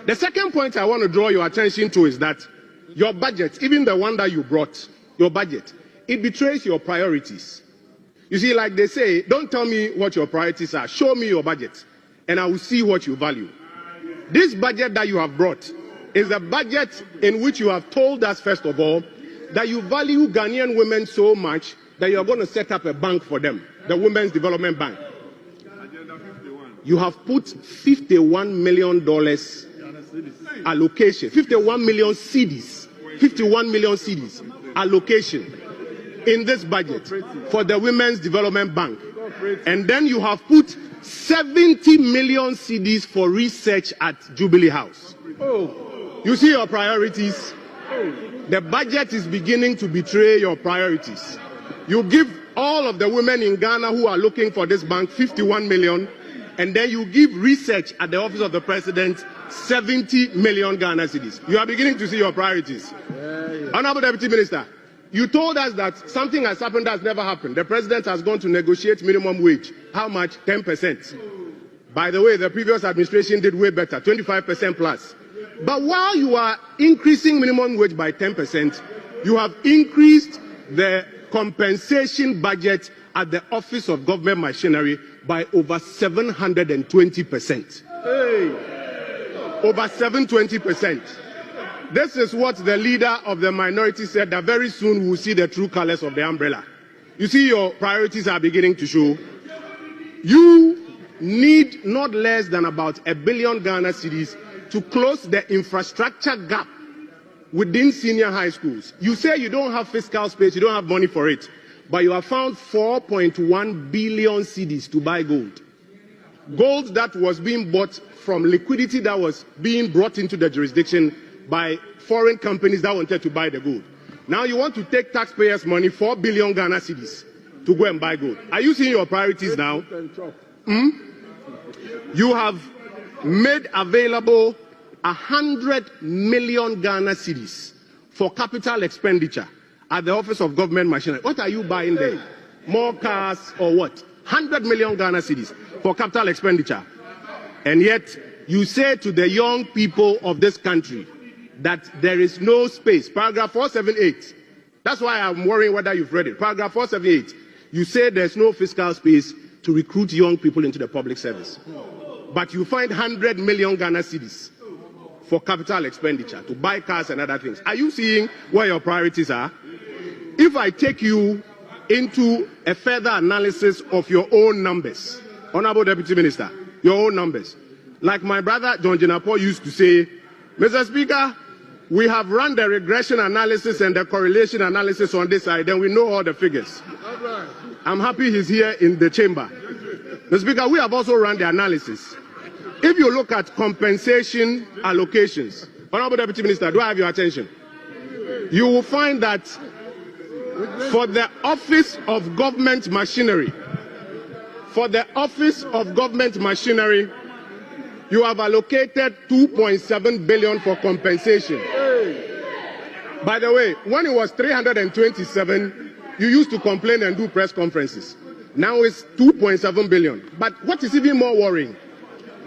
The second point I want to draw your attention to is that your budget, even the one that you brought, your budget, it betrays your priorities. You see, like they say, don't tell me what your priorities are. Show me your budget, and I will see what you value. This budget that you have brought is a budget in which you have told us, first of all, that you value Ghanaian women so much that you are going to set up a bank for them, the Women's Development Bank. You have put $51 million allocation, 51 million cedis, 51 million cedis allocation in this budget for the Women's Development Bank. And then you have put 70 million cedis for research at Jubilee House. You see your priorities? The budget is beginning to betray your priorities. You give all of the women in Ghana who are looking for this bank 51 million, and then you give research at the office of the president 70 million Ghana cedis. You are beginning to see your priorities. Honorable Deputy Minister, you told us that something has happened that has never happened. The president has gone to negotiate minimum wage. How much? 10%. By the way, the previous administration did way better, 25% plus. But while you are increasing minimum wage by 10%, you have increased the compensation budget at the Office of Government Machinery by over 720%. Over 720%. This is what the leader of the minority said, that very soon we will see the true colors of the umbrella. You see, your priorities are beginning to show. You need not less than about 1 billion Ghana cedis to close the infrastructure gap within senior high schools. You say you don't have fiscal space, you don't have money for it, but you have found 4.1 billion cedis to buy gold. Gold that was being bought from liquidity that was being brought into the jurisdiction by foreign companies that wanted to buy the gold. Now you want to take taxpayers' money, 4 billion Ghana cedis, to go and buy gold. Are you seeing your priorities now? You have made available 100 million Ghana cedis for capital expenditure at the Office of Government Machinery. What are you buying there? More cars or what? 100 million Ghana cedis for capital expenditure. And yet you say to the young people of this country that there is no space. Paragraph 478. That's why I'm worrying whether you've read it. Paragraph 478. You say there's no fiscal space to recruit young people into the public service. But you find 100 million Ghana cedis for capital expenditure, to buy cars and other things. Are you seeing where your priorities are? If I take you into a further analysis of your own numbers, Honorable Deputy Minister, your own numbers. Like my brother John Jinapo used to say, Mr. Speaker, we have run the regression analysis and the correlation analysis on this side, and we know all the figures. I'm happy he's here in the chamber. Mr. Speaker, we have also run the analysis. If you look at compensation allocations, Honorable Deputy Minister, do I have your attention? You will find that for the Office of Government Machinery, you have allocated 2.7 billion for compensation. By the way, when it was 327, you used to complain and do press conferences. Now it's 2.7 billion. But what is even more worrying,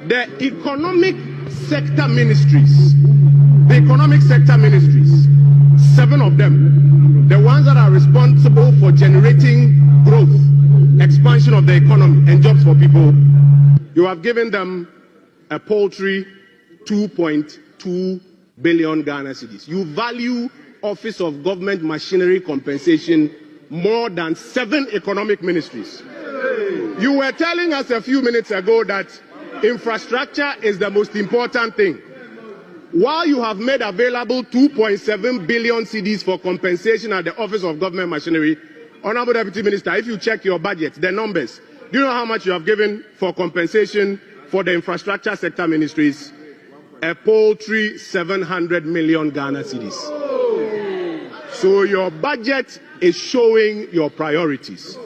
the economic sector ministries, 7 of them, the ones that are responsible for generating growth, expansion of the economy and jobs for people, you have given them a paltry 2.2 billion Ghana cedis. You value Office of Government Machinery compensation more than 7 economic ministries. You were telling us a few minutes ago that infrastructure is the most important thing. While you have made available 2.7 billion cedis for compensation at the Office of Government Machinery, Honorable Deputy Minister, if you check your budget, the numbers, do you know how much you have given for compensation for the infrastructure sector ministries? A paltry 700 million Ghana cedis. So your budget is showing your priorities.